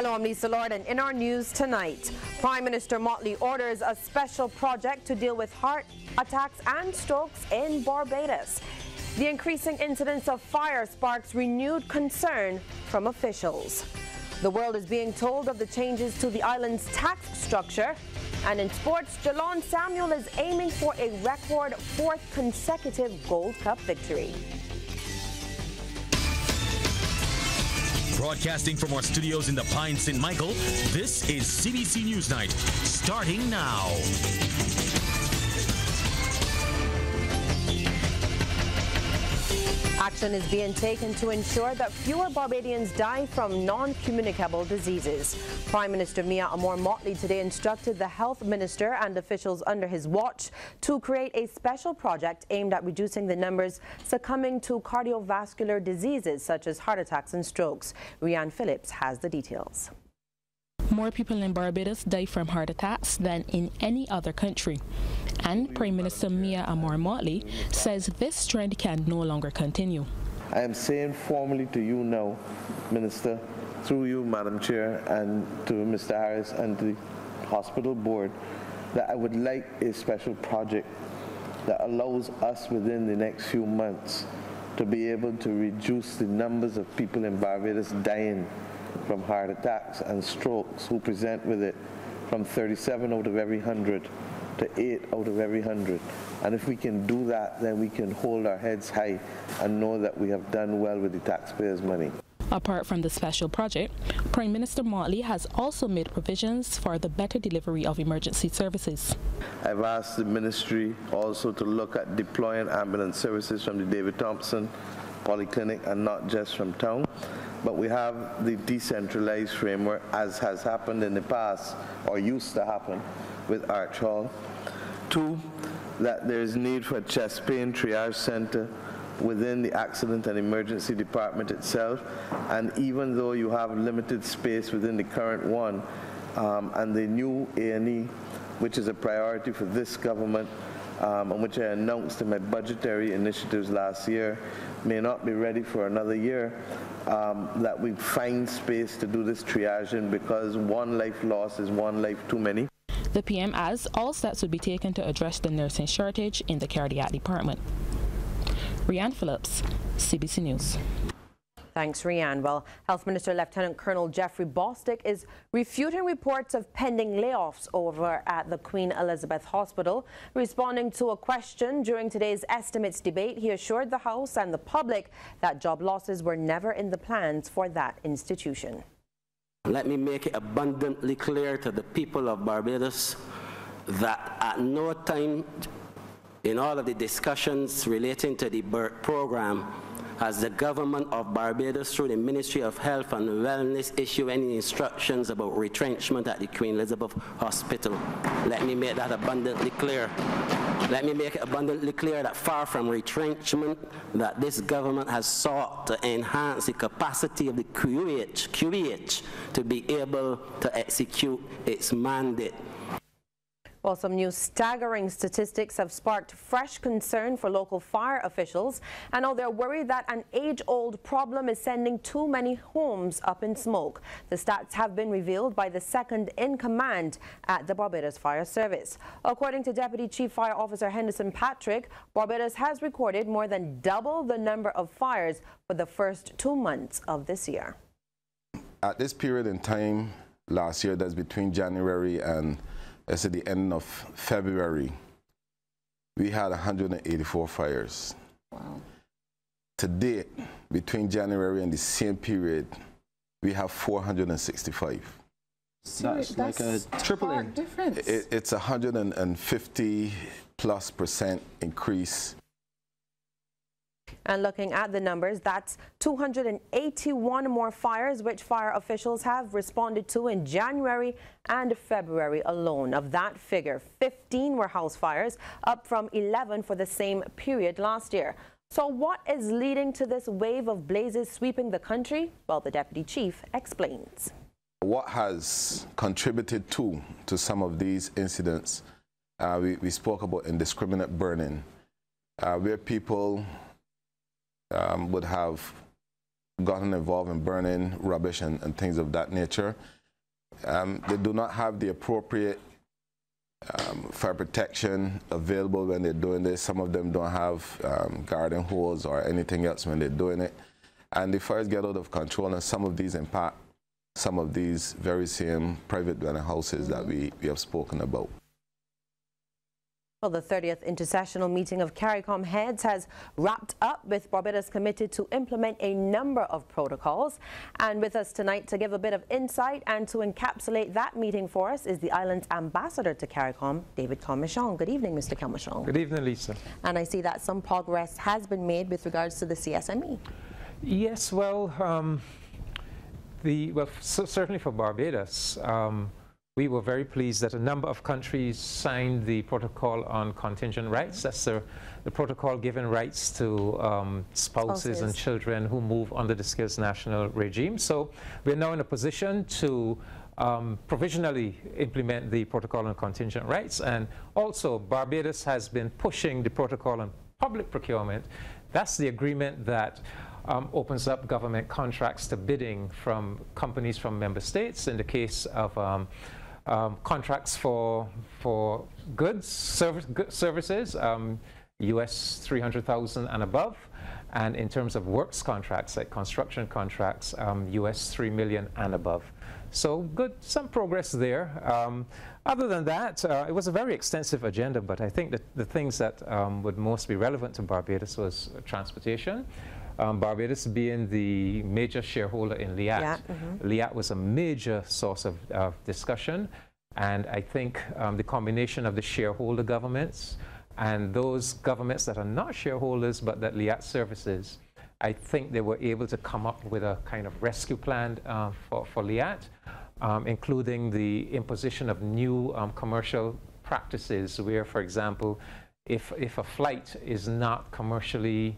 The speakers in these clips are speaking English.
Hello, I'm Lisa Lord, and in our news tonight, Prime Minister Motley orders a special project to deal with heart attacks and strokes in Barbados. The increasing incidence of fire sparks renewed concern from officials. The world is being told of the changes to the island's tax structure. And in sports, Jalon Samuel is aiming for a record 4th consecutive Gold Cup victory. Broadcasting from our studios in the Pine St. Michael, this is CBC News Night, starting now. Action is being taken to ensure that fewer Barbadians die from non-communicable diseases. Prime Minister Mia Motley today instructed the health minister and officials under his watch to create a special project aimed at reducing the numbers succumbing to cardiovascular diseases such as heart attacks and strokes. Rianne Phillips has the details. More people in Barbados die from heart attacks than in any other country. And Prime Minister Mia Motley says this trend can no longer continue. I am saying formally to you now, Minister, through you, Madam Chair, and to Mr. Harris and the hospital board, that I would like a special project that allows us within the next few months to be able to reduce the numbers of people in Barbados dying from heart attacks and strokes who present with it from 37 out of every 100 to 8 out of every 100. And if we can do that, then we can hold our heads high and know that we have done well with the taxpayers' money. Apart from the special project, Prime Minister Motley has also made provisions for the better delivery of emergency services. I've asked the ministry also to look at deploying ambulance services from the David Thompson Polyclinic and not just from town. But we have the decentralized framework, as has happened in the past, or used to happen, with Arch Hall. 2, that there is need for a chest pain triage center within the accident and emergency department itself. And even though you have limited space within the current one, and the new A&E, which is a priority for this government, and which I announced in my budgetary initiatives last year, may not be ready for another year, that we find space to do this triaging, because one life lost is one life too many. The PM adds all steps would be taken to address the nursing shortage in the cardiac department. Rianne Phillips, CBC News. Thanks, Rianne. Well, Health Minister Lieutenant Colonel Jeffrey Bostic is refuting reports of pending layoffs over at the Queen Elizabeth Hospital. Responding to a question during today's estimates debate, he assured the House and the public that job losses were never in the plans for that institution. Let me make it abundantly clear to the people of Barbados that at no time in all of the discussions relating to the birth program has the government of Barbados, through the Ministry of Health and Wellness, issued any instructions about retrenchment at the Queen Elizabeth Hospital. Let me make that abundantly clear. Let me make it abundantly clear that far from retrenchment, that this government has sought to enhance the capacity of the QEH to be able to execute its mandate. Well, some new staggering statistics have sparked fresh concern for local fire officials. And now they're worried that an age-old problem is sending too many homes up in smoke. The stats have been revealed by the second-in-command at the Barbados Fire Service. According to Deputy Chief Fire Officer Henderson Patrick, Barbados has recorded more than double the number of fires for the first 2 months of this year. At this period in time last year, that's between January and at the end of February, we had 184 fires. Wow. To date, between January and the same period, we have 465. So that's like a tripling difference. It's 150+% increase. And looking at the numbers, that's 281 more fires which fire officials have responded to in January and February alone. Of that figure, 15 were house fires, up from 11 for the same period last year. So what is leading to this wave of blazes sweeping the country? Well, the Deputy Chief explains. What has contributed to some of these incidents, we spoke about indiscriminate burning, where people would have gotten involved in burning rubbish and things of that nature. They do not have the appropriate fire protection available when they're doing this. Some of them don't have garden hose or anything else when they're doing it. And the fires get out of control, and some of these impact some of these very same private dwelling houses that we have spoken about. Well, the 30th Intersessional Meeting of Caricom Heads has wrapped up, with Barbados committed to implement a number of protocols. And with us tonight to give a bit of insight and to encapsulate that meeting for us is the island's ambassador to Caricom, David Commichon. Good evening, Mr. Commichon. Good evening, Lisa. And I see that some progress has been made with regards to the CSME. Yes, well, certainly for Barbados, we were very pleased that a number of countries signed the protocol on contingent rights. That's the protocol giving rights to spouses and children who move under the Skills National regime. So we're now in a position to provisionally implement the protocol on contingent rights. And also, Barbados has been pushing the protocol on public procurement. That's the agreement that opens up government contracts to bidding from companies from member states in the case of contracts for goods, services, US 300,000 and above, and in terms of works contracts, like construction contracts, US 3 million and above. So good, some progress there. Other than that, it was a very extensive agenda, but I think that the things that would most be relevant to Barbados was transportation. Barbados being the major shareholder in LIAT. LIAT was a major source of discussion, and I think the combination of the shareholder governments and those governments that are not shareholders but that LIAT services, I think they were able to come up with a kind of rescue plan for LIAT, including the imposition of new commercial practices where, for example, if a flight is not commercially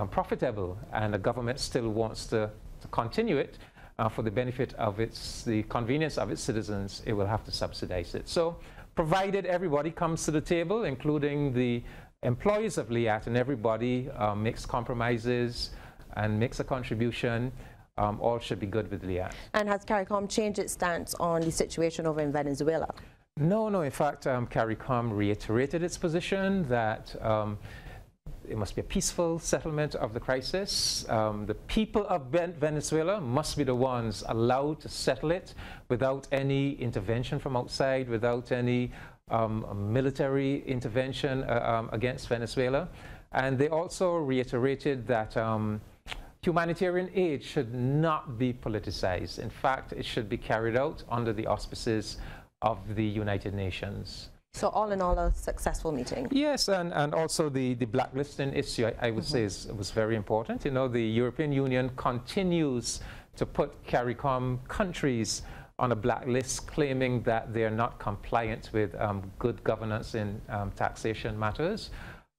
profitable and the government still wants to continue it for the benefit of the convenience of its citizens, it will have to subsidize it. So provided everybody comes to the table, including the employees of LIAT, and everybody makes compromises and makes a contribution, all should be good with LIAT. And has CARICOM changed its stance on the situation over in Venezuela? No. In fact, CARICOM reiterated its position that it must be a peaceful settlement of the crisis. The people of Venezuela must be the ones allowed to settle it without any intervention from outside, without any military intervention against Venezuela. And they also reiterated that humanitarian aid should not be politicized. In fact, it should be carried out under the auspices of the United Nations. So all in all, a successful meeting. Yes, and also the blacklisting issue, I would say, was very important. You know, the European Union continues to put CARICOM countries on a blacklist, claiming that they are not compliant with good governance in taxation matters.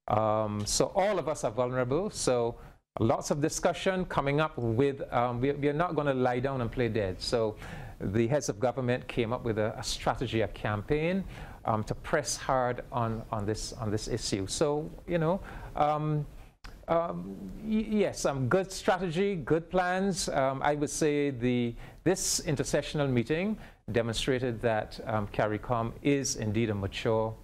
So all of us are vulnerable. So lots of discussion coming up with, we are not going to lie down and play dead. So the heads of government came up with a strategy, a campaign, to press hard on this issue. So, you know, yes, good strategy, good plans. I would say this intersessional meeting demonstrated that CARICOM is indeed a mature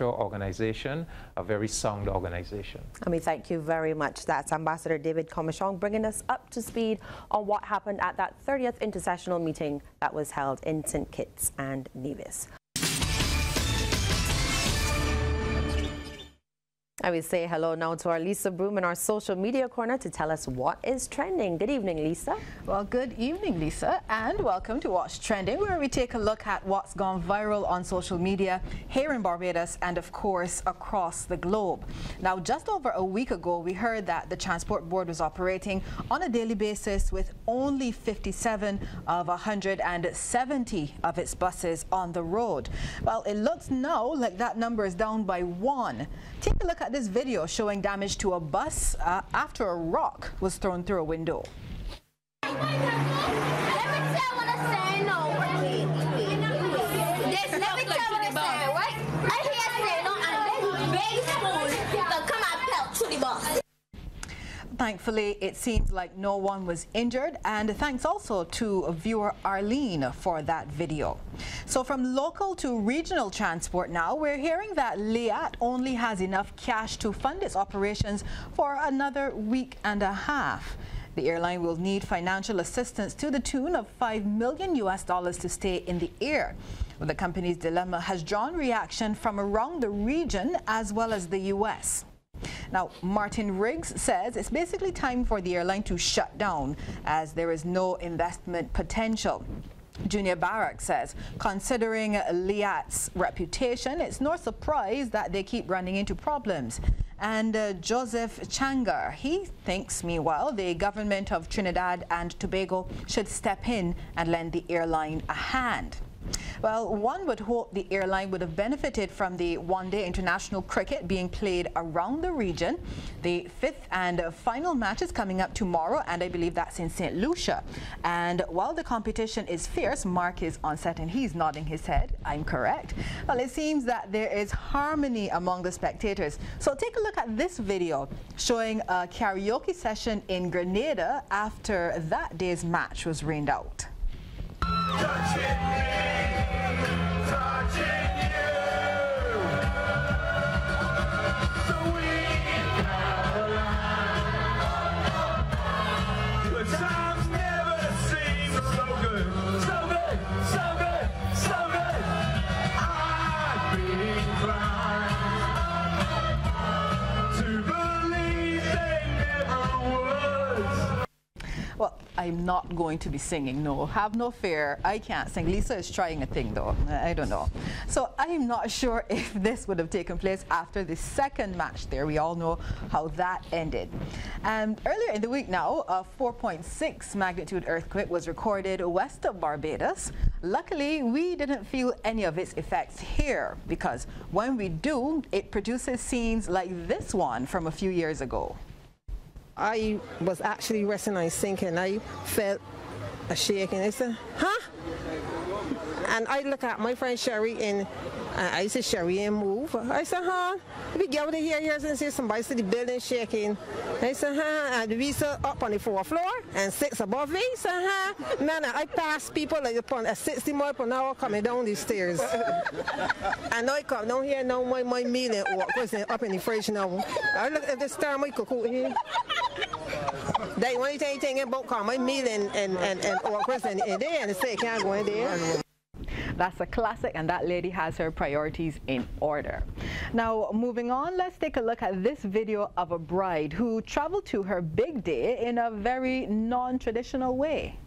organization, a very sound organization. And we thank you very much. That's Ambassador David Commichon bringing us up to speed on what happened at that 30th intersessional meeting that was held in St. Kitts and Nevis. I will say hello now to our Lisa Broom in our social media corner to tell us what is trending. Good evening, Lisa. Well, good evening, Lisa, and welcome to What's Trending, where we take a look at what's gone viral on social media here in Barbados and, of course, across the globe. Now, just over a week ago, we heard that the Transport Board was operating on a daily basis with only 57 of 170 of its buses on the road. Well, it looks now like that number is down by 1. Take a look at this video showing damage to a bus after a rock was thrown through a window. thankfully, it seems like no one was injured, and thanks also to viewer Arlene for that video. So from local to regional transport now, we're hearing that Liat only has enough cash to fund its operations for another week and a half. The airline will need financial assistance to the tune of $5 million to stay in the air. Well, the company's dilemma has drawn reaction from around the region as well as the U.S. Now, Martin Riggs says it's basically time for the airline to shut down as there is no investment potential. Junior Barak says, considering Liat's reputation, it's no surprise that they keep running into problems. And Joseph Changar, he thinks, meanwhile, the government of Trinidad and Tobago should step in and lend the airline a hand. Well, one would hope the airline would have benefited from the one-day international cricket being played around the region. The fifth and final match is coming up tomorrow, and I believe that's in St. Lucia. And while the competition is fierce, Mark is on set and he's nodding his head. I'm correct. Well, it seems that there is harmony among the spectators. So take a look at this video showing a karaoke session in Grenada after that day's match was rained out. Well, I'm not going to be singing, no. Have no fear. I can't sing. Lisa is trying a thing, though. I don't know. So I'm not sure if this would have taken place after the second match there. We all know how that ended. And earlier in the week now, a 4.6 magnitude earthquake was recorded west of Barbados. Luckily, we didn't feel any of its effects here because when we do, it produces scenes like this one from a few years ago. I was actually resting and sinking. I felt a shaking. I said, huh? And I look at my friend Sherry and I said, Sherry, and move. I said, huh? We get over here and see somebody see the building shaking. I said, huh? And we saw up on the 4th floor and 6 above me. I said, huh? Man, I passed people like upon a 60 miles per hour coming down these stairs. And I come down here now my meal was up in the fridge now. I look at this star my cook here. They want to anything about come my meal and workers in there and say can't go in there. That's a classic, and that lady has her priorities in order. Now, moving on, let's take a look at this video of a bride who traveled to her big day in a very non-traditional way.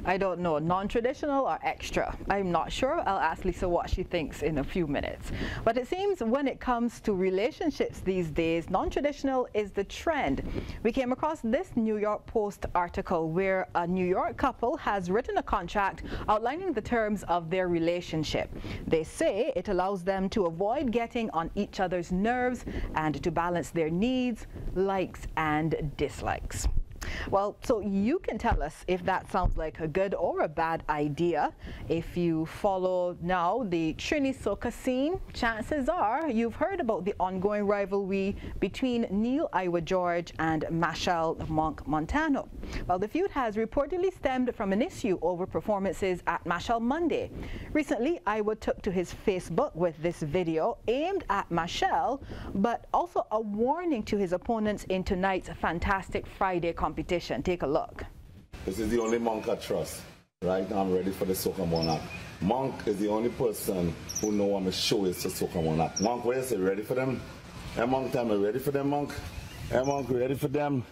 I don't know, non-traditional or extra? I'm not sure. I'll ask Lisa what she thinks in a few minutes. But it seems when it comes to relationships these days, non-traditional is the trend. We came across this New York Post article where a New York couple has written a contract outlining the terms of their relationship. They say it allows them to avoid getting on each other's nerves and to balance their needs, likes, and dislikes. Well, so you can tell us if that sounds like a good or a bad idea. If you follow now the Trini soca scene, chances are you've heard about the ongoing rivalry between Neil Iwer George and Machel Monk Montano. Well, the feud has reportedly stemmed from an issue over performances at Machel Monday. Recently, Iwer took to his Facebook with this video aimed at Machel, but also a warning to his opponents in tonight's Fantastic Friday competition. Take a look. This is the only Monk I trust. Right now I'm ready for the Soca Monarch. Monk is the only person who know what my show is to Soca Monarch. Monk, what you say, ready for them? Hey Monk, tell me, ready for them, Monk? Hey Monk, ready for them?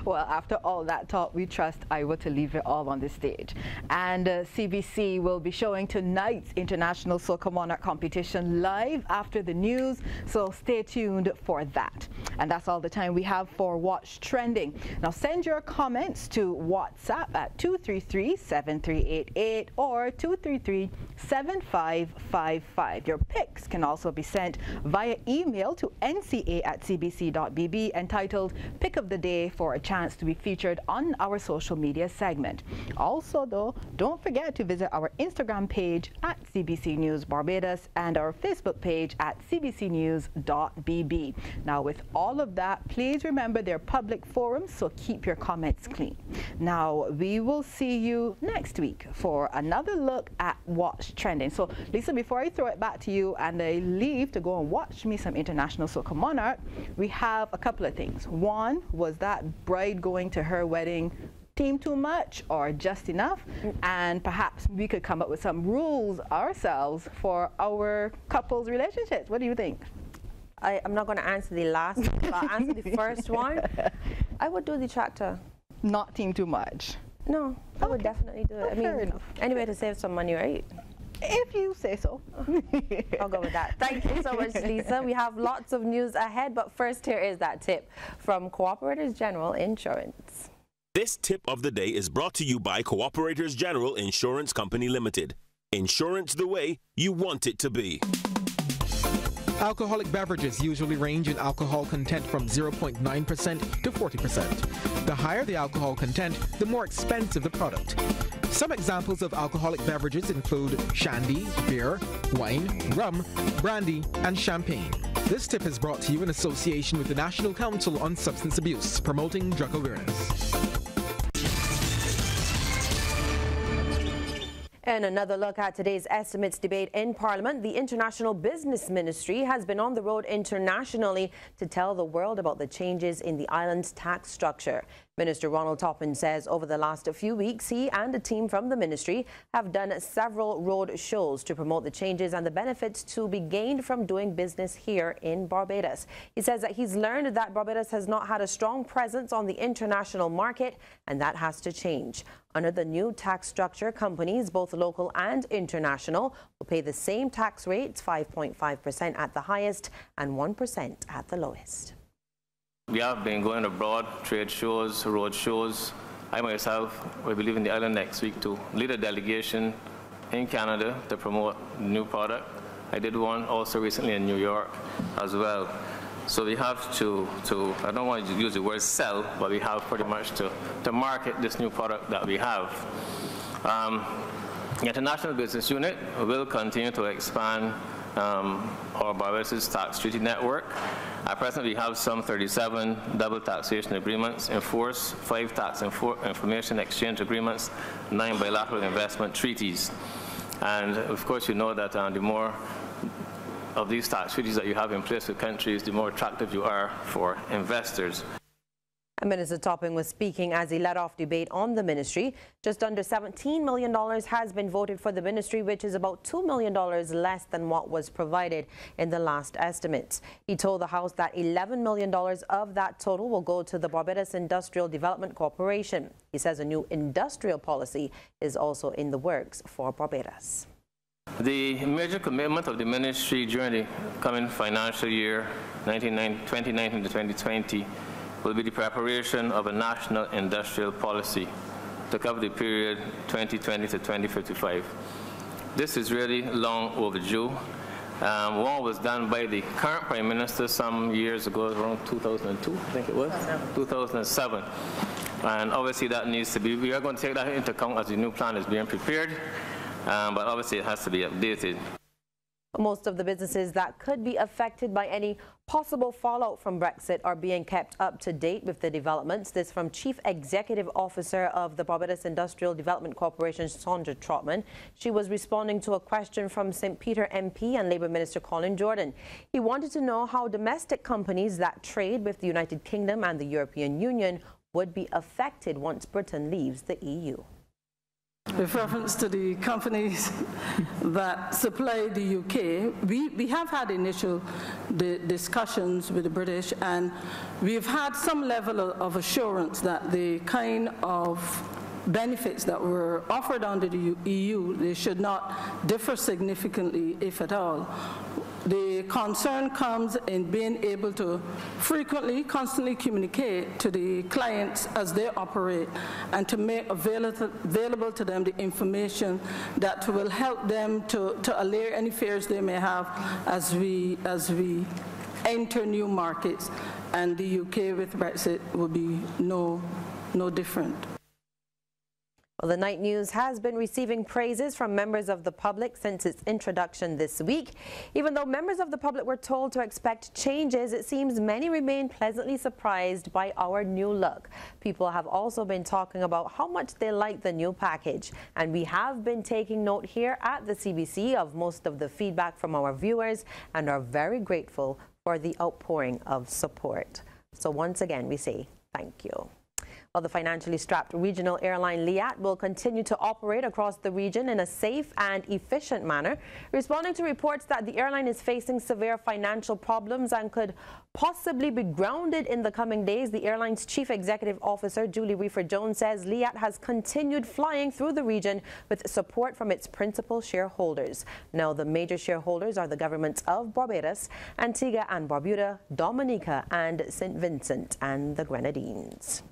Well, after all that talk, we trust Iwer to leave it all on the stage. And CBC will be showing tonight's International Soca Monarch competition live after the news, so stay tuned for that. And that's all the time we have for Watch Trending. Now send your comments to WhatsApp at 233-7388 or 233-7555. Your pics can also be sent via email to nca@cbc.bb entitled Pick of the Day for a chance chance to be featured on our social media segment. Also, though, don't forget to visit our Instagram page at CBC News Barbados and our Facebook page at cbcnews.bb. Now, with all of that, please remember they're public forums, so keep your comments clean. Now, we will see you next week for another look at what's trending. So, Lisa, before I throw it back to you and I leave to go and watch me some International Soca Monarch, we have a couple of things. One, was that bride going to her wedding team too much or just enough? And perhaps we could come up with some rules ourselves for our couples' relationships. What do you think? I'm not going to answer the last one, but I'll answer the first one. I would do the tractor. Not team too much? No, I would definitely do it. I mean, fair enough. Anyway to save some money, right? If you say so. I'll go with that. Thank you so much, Lisa. We have lots of news ahead, but first here is that tip from Cooperators General Insurance. This tip of the day is brought to you by Cooperators General Insurance Company Limited. Insurance the way you want it to be. Alcoholic beverages usually range in alcohol content from 0.9% to 40%. The higher the alcohol content, the more expensive the product. Some examples of alcoholic beverages include shandy, beer, wine, rum, brandy, and champagne. This tip is brought to you in association with the National Council on Substance Abuse, promoting drug awareness. And another look at today's estimates debate in Parliament. The International Business Ministry has been on the road internationally to tell the world about the changes in the island's tax structure. Minister Ronald Toppin says over the last few weeks, he and a team from the ministry have done several road shows to promote the changes and the benefits to be gained from doing business here in Barbados. He says that he's learned that Barbados has not had a strong presence on the international market, and that has to change. Under the new tax structure, companies, both local and international, will pay the same tax rates, 5.5% at the highest and 1% at the lowest. We have been going abroad, trade shows, road shows. I myself will be leaving the island next week to lead a delegation in Canada to promote the new product. I did one also recently in New York as well. So we have to I don't want to use the word sell, but we have pretty much to market this new product that we have. The International Business Unit will continue to expand our Barbados tax treaty network. At present, we have some 37 double taxation agreements in force, 5 tax information exchange agreements, 9 bilateral investment treaties. And of course, you know that the more of these tax treaties that you have in place with countries, the more attractive you are for investors. Minister Toppin was speaking as he led off debate on the ministry. Just under $17 million has been voted for the ministry, which is about $2 million less than what was provided in the last estimates. He told the House that $11 million of that total will go to the Barbados Industrial Development Corporation. He says a new industrial policy is also in the works for Barbados. The major commitment of the ministry during the coming financial year 2019 to 2020 will be the preparation of a national industrial policy to cover the period 2020 to 2055. This is really long overdue. One was done by the current Prime Minister some years ago, around 2002, I think it was, 2007. And obviously that needs to be, we are going to take that into account as the new plan is being prepared, but obviously it has to be updated. Most of the businesses that could be affected by any possible fallout from Brexit are being kept up to date with the developments. This from Chief Executive Officer of the Barbados Industrial Development Corporation, Sandra Trotman. She was responding to a question from St. Peter MP and Labour Minister Colin Jordan. He wanted to know how domestic companies that trade with the United Kingdom and the European Union would be affected once Britain leaves the EU. With reference to the companies that supply the UK, we have had initial discussions with the British, and we've had some level of assurance that the kind of benefits that were offered under the EU, they should not differ significantly, if at all. The concern comes in being able to frequently, constantly communicate to the clients as they operate and to make available to them the information that will help them to allay any fears they may have as we enter new markets, and the UK with Brexit will be no different. Well, the Night News has been receiving praises from members of the public since its introduction this week. Even though members of the public were told to expect changes, it seems many remain pleasantly surprised by our new look. People have also been talking about how much they like the new package, and we have been taking note here at the CBC of most of the feedback from our viewers and are very grateful for the outpouring of support. So once again, we say thank you. Well, the financially strapped regional airline Liat will continue to operate across the region in a safe and efficient manner. Responding to reports that the airline is facing severe financial problems and could possibly be grounded in the coming days, the airline's chief executive officer, Julie Reefer-Jones, says Liat has continued flying through the region with support from its principal shareholders. Now, the major shareholders are the governments of Barbados, Antigua and Barbuda, Dominica, and St. Vincent and the Grenadines.